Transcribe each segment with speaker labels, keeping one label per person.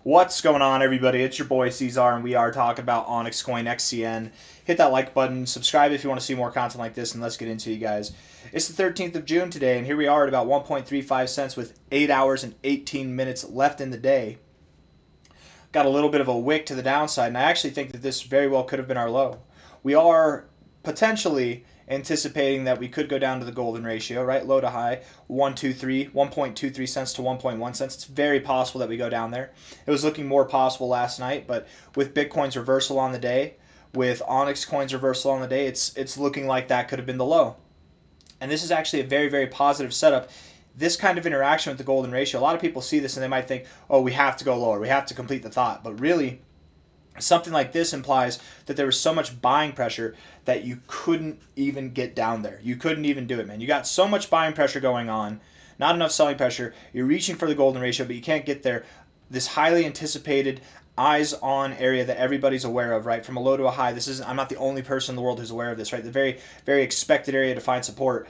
Speaker 1: What's going on, everybody? It's your boy C-Zar, and we are talking about OnyxCoin XCN. Hit that like button, subscribe if you want to see more content like this, and let's get into it, you guys. It's the 13th of June today, and here we are at about 1.35 cents with 8 hours and 18 minutes left in the day. Got a little bit of a wick to the downside, and I actually think that this very well could have been our low. We are potentially anticipating that we could go down to the golden ratio, right? Low to high, 1.23 cents to 1.1 cents. It's very possible that we go down there. It was looking more possible last night, but with Bitcoin's reversal on the day, with OnyxCoin's reversal on the day, it's looking like that could have been the low. And this is actually a very, very positive setup. This kind of interaction with the golden ratio, a lot of people see this and they might think, oh, we have to go lower, we have to complete the thought. But really, something like this implies that there was so much buying pressure that you couldn't even get down there. You couldn't even do it, man. You got so much buying pressure going on, not enough selling pressure. You're reaching for the golden ratio, but you can't get there. This highly anticipated eyes on area that everybody's aware of, right? From a low to a high. This isn't, I'm not the only person in the world who's aware of this, right? The very, very expected area to find support.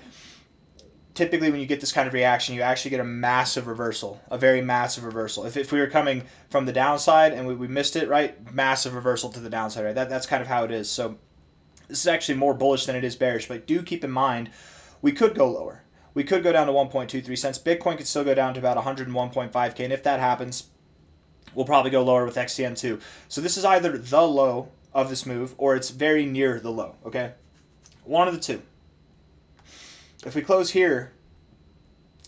Speaker 1: Typically when you get this kind of reaction, you actually get a massive reversal, a very massive reversal. If we were coming from the downside and we missed it, right, massive reversal to the downside, right? That's kind of how it is. So this is actually more bullish than it is bearish, but do keep in mind we could go lower. We could go down to 1.23 cents. Bitcoin could still go down to about 101.5K, and if that happens, we'll probably go lower with XCN too. So this is either the low of this move or it's very near the low, okay? One of the two. If we close here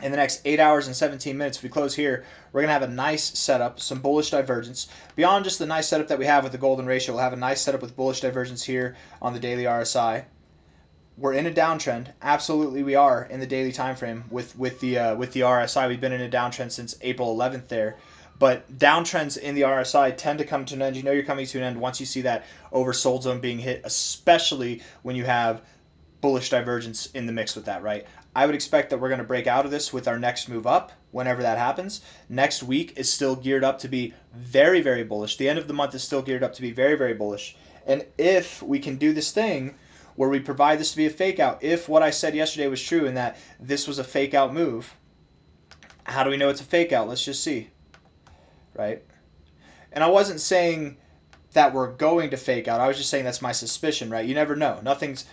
Speaker 1: in the next 8 hours and 17 minutes, if we close here, we're going to have a nice setup, some bullish divergence. Beyond just the nice setup that we have with the golden ratio, we'll have a nice setup with bullish divergence here on the daily RSI. We're in a downtrend. Absolutely we are in the daily time frame with the RSI. We've been in a downtrend since April 11th there. But downtrends in the RSI tend to come to an end. You know you're coming to an end once you see that oversold zone being hit, especially when you have bullish divergence in the mix with that, right? I would expect that we're going to break out of this with our next move up whenever that happens. Next week is still geared up to be very, very bullish. The end of the month is still geared up to be very, very bullish. And if we can do this thing where we provide this to be a fake out, if what I said yesterday was true and that this was a fake out move, how do we know it's a fake out? Let's just see, right? And I wasn't saying that we're going to fake out. I was just saying that's my suspicion, right? You never know. Nothing's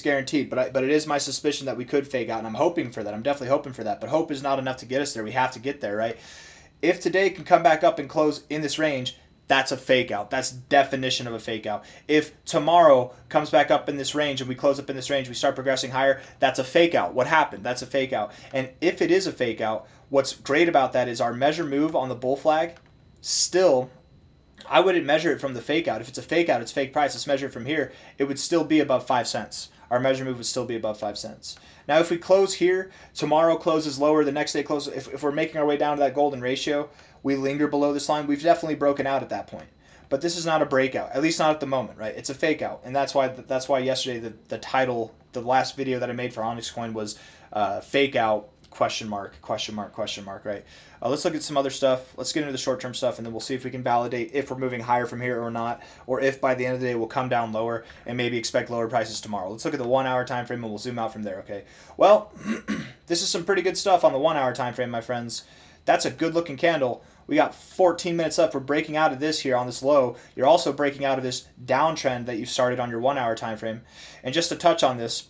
Speaker 1: guaranteed, but it is my suspicion that we could fake out, and I'm hoping for that. I'm definitely hoping for that, but hope is not enough to get us there. We have to get there, right? If today can come back up and close in this range, that's a fake out. That's definition of a fake out. If tomorrow comes back up in this range and we close up in this range, we start progressing higher, that's a fake out. What happened? That's a fake out. And if it is a fake out, what's great about that is our measure move on the bull flag still, I wouldn't measure it from the fake out. If it's a fake out, it's fake price. Let's measure it from here. It would still be above 5 cents. Our measure move would still be above 5 cents. Now, if we close here, tomorrow closes lower, the next day closes, if we're making our way down to that golden ratio, we linger below this line, we've definitely broken out at that point. But this is not a breakout, at least not at the moment, right? It's a fake out. And that's why yesterday the title, the last video that I made for OnyxCoin was fake out, question mark, right? Let's look at some other stuff. Let's get into the short-term stuff, and then we'll see if we can validate if we're moving higher from here or not, or if by the end of the day we'll come down lower and maybe expect lower prices tomorrow. Let's look at the 1 hour time frame, and we'll zoom out from there, okay? Well, this is some pretty good stuff on the 1 hour time frame, my friends. That's a good-looking candle. We got 14 minutes left. We're breaking out of this here on this low. You're also breaking out of this downtrend that you started on your 1 hour time frame. And just to touch on this,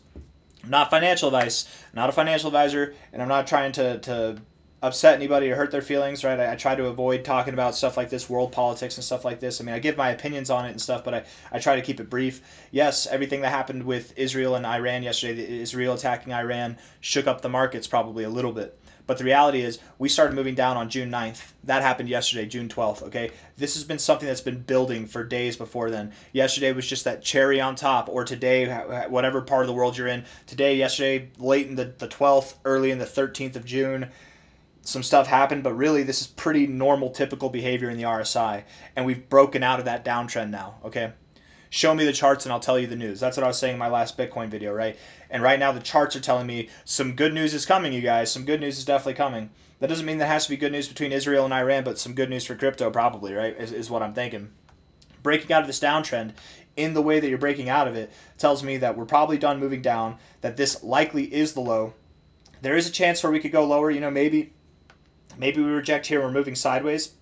Speaker 1: not financial advice, not a financial advisor, and I'm not trying to upset anybody or hurt their feelings, right? I try to avoid talking about stuff like this, world politics and stuff like this. I mean, I give my opinions on it and stuff, but I try to keep it brief. Yes, everything that happened with Israel and Iran yesterday, Israel attacking Iran, shook up the markets probably a little bit. But the reality is we started moving down on June 9th. That happened yesterday, June 12th, okay? This has been something that's been building for days before then. Yesterday was just that cherry on top, or today, whatever part of the world you're in. Today, yesterday, late in the 12th, early in the 13th of June, some stuff happened, but really this is pretty normal, typical behavior in the RSI. And we've broken out of that downtrend now, okay? Show me the charts and I'll tell you the news. That's what I was saying in my last Bitcoin video, right? And right now the charts are telling me some good news is coming, you guys. Some good news is definitely coming. That doesn't mean there has to be good news between Israel and Iran, but some good news for crypto probably, right, is what I'm thinking. Breaking out of this downtrend in the way that you're breaking out of it tells me that we're probably done moving down, that this likely is the low. There is a chance where we could go lower. You know, maybe we reject here and we're moving sideways.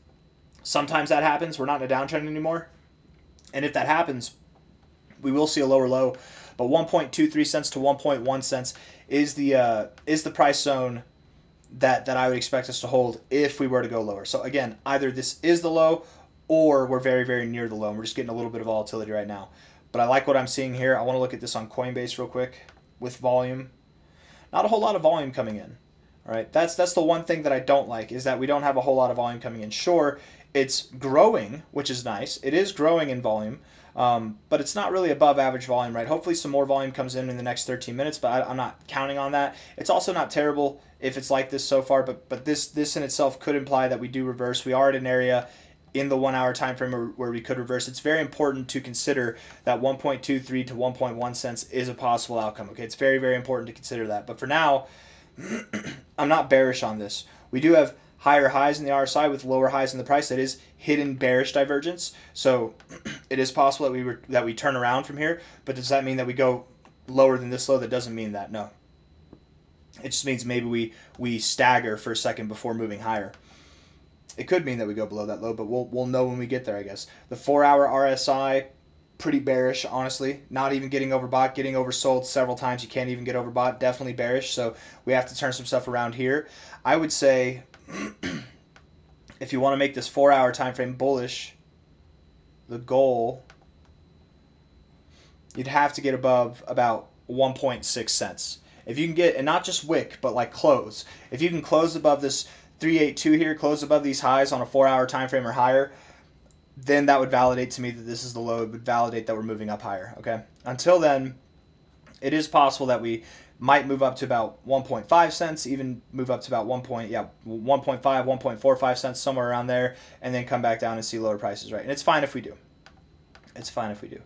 Speaker 1: Sometimes that happens. We're not in a downtrend anymore. And if that happens, we will see a lower low. But 1.23 cents to 1.1 cents is the price zone that I would expect us to hold if we were to go lower. So again, either this is the low or we're very, very near the low. And we're just getting a little bit of volatility right now. But I like what I'm seeing here. I want to look at this on Coinbase real quick with volume. Not a whole lot of volume coming in. All right, that's the one thing that I don't like, is that we don't have a whole lot of volume coming in. Sure, it's growing, which is nice. It is growing in volume, but it's not really above average volume, right? Hopefully some more volume comes in the next 13 minutes, but I'm not counting on that. It's also not terrible if it's like this so far, but this in itself could imply that we do reverse. We are at an area in the 1 hour time frame where we could reverse. It's very important to consider that 1.23 to 1.1 cents is a possible outcome. Okay, it's very, very important to consider that. But for now, I'm not bearish on this. We do have higher highs in the RSI with lower highs in the price. That is hidden bearish divergence. So it is possible that we turn around from here. But does that mean that we go lower than this low? That doesn't mean that. No. It just means maybe we stagger for a second before moving higher. It could mean that we go below that low, but we'll know when we get there, I guess. The 4 hour RSI, pretty bearish, honestly. Not even getting overbought, getting oversold several times. You can't even get overbought. Definitely bearish. So we have to turn some stuff around here. I would say if you want to make this 4 hour time frame bullish, the goal, you'd have to get above about 1.6 cents. If you can get, and not just wick, but like close. If you can close above this 382 here, close above these highs on a 4 hour time frame or higher, then that would validate to me that this is the low. It would validate that we're moving up higher. Okay. Until then, it is possible that we might move up to about 1.5 cents, even move up to about 1.5, 1.45 cents, somewhere around there, and then come back down and see lower prices, right? And it's fine if we do. It's fine if we do.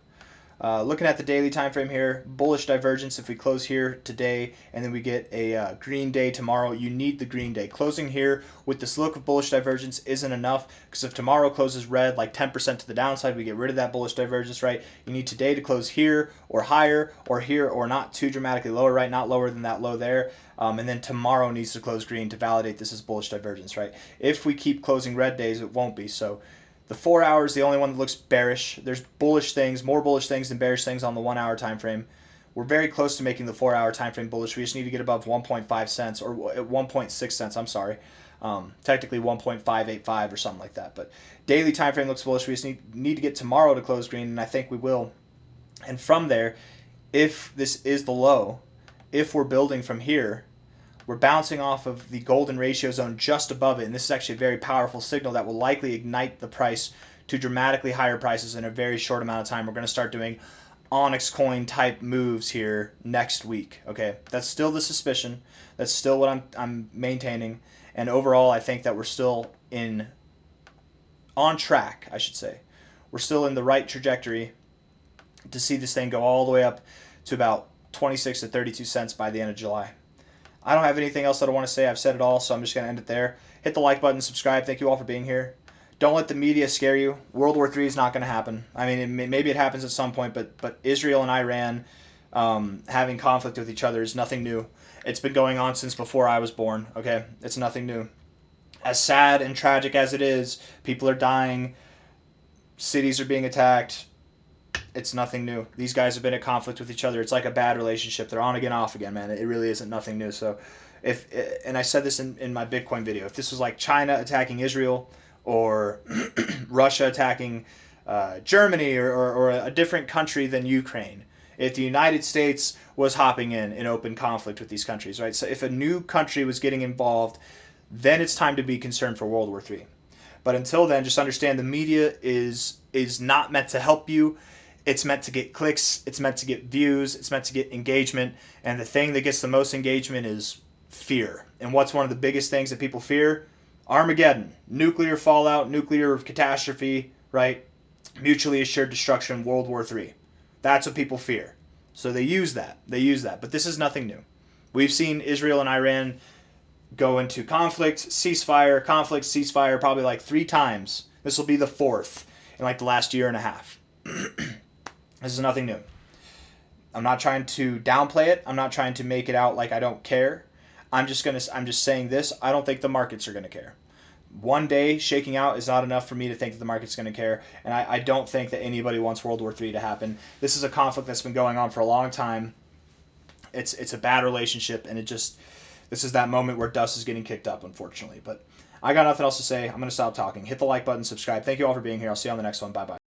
Speaker 1: Looking at the daily time frame here, bullish divergence if we close here today and then we get a green day tomorrow. You need the green day. Closing here with this look of bullish divergence isn't enough, because if tomorrow closes red, like 10% to the downside, we get rid of that bullish divergence, right? You need today to close here or higher, or here, or not too dramatically lower, right? Not lower than that low there. And then tomorrow needs to close green to validate this is bullish divergence, right? If we keep closing red days, it won't be. So the 4 hours, the only one that looks bearish. There's bullish things, more bullish things than bearish things on the 1 hour time frame. We're very close to making the 4 hour time frame bullish. We just need to get above 1.5 cents or 1.6 cents. I'm sorry. Technically 1.585 or something like that. But daily time frame looks bullish. We just need to get tomorrow to close green, and I think we will. And from there, if this is the low, if we're building from here, we're bouncing off of the golden ratio zone just above it, and this is actually a very powerful signal that will likely ignite the price to dramatically higher prices in a very short amount of time. We're going to start doing OnyxCoin type moves here next week. Okay, that's still the suspicion. That's still what I'm maintaining, and overall, I think that we're still on track. I should say, we're still in the right trajectory to see this thing go all the way up to about 26 to 32 cents by the end of July. I don't have anything else that I want to say. I've said it all, so I'm just going to end it there. Hit the like button, subscribe. Thank you all for being here. Don't let the media scare you. World War III is not going to happen. I mean, maybe it happens at some point, but Israel and Iran having conflict with each other is nothing new. It's been going on since before I was born, okay? It's nothing new. As sad and tragic as it is, people are dying, cities are being attacked. It's nothing new. These guys have been at conflict with each other. It's like a bad relationship. They're on again, off again, man. It really isn't nothing new. So, and I said this in my Bitcoin video, if this was like China attacking Israel or Russia attacking Germany or a different country than Ukraine, if the United States was hopping in open conflict with these countries, right? So if a new country was getting involved, then it's time to be concerned for World War III. But until then, just understand the media is not meant to help you. It's meant to get clicks, it's meant to get views, it's meant to get engagement, and the thing that gets the most engagement is fear. And what's one of the biggest things that people fear? Armageddon, nuclear fallout, nuclear catastrophe, right? Mutually assured destruction, World War III. That's what people fear. So they use that. But this is nothing new. We've seen Israel and Iran go into conflict, ceasefire, probably like 3 times. This will be the 4th in like the last year and a half. This is nothing new. I'm not trying to downplay it. I'm not trying to make it out like I don't care. I'm just saying this. I don't think the markets are going to care. one day shaking out is not enough for me to think that the market's going to care. And I don't think that anybody wants World War III to happen. This is a conflict that's been going on for a long time. It's a bad relationship, and this is that moment where dust is getting kicked up, unfortunately. But I got nothing else to say. I'm going to stop talking. Hit the like button, subscribe. Thank you all for being here. I'll see you on the next one. Bye-bye.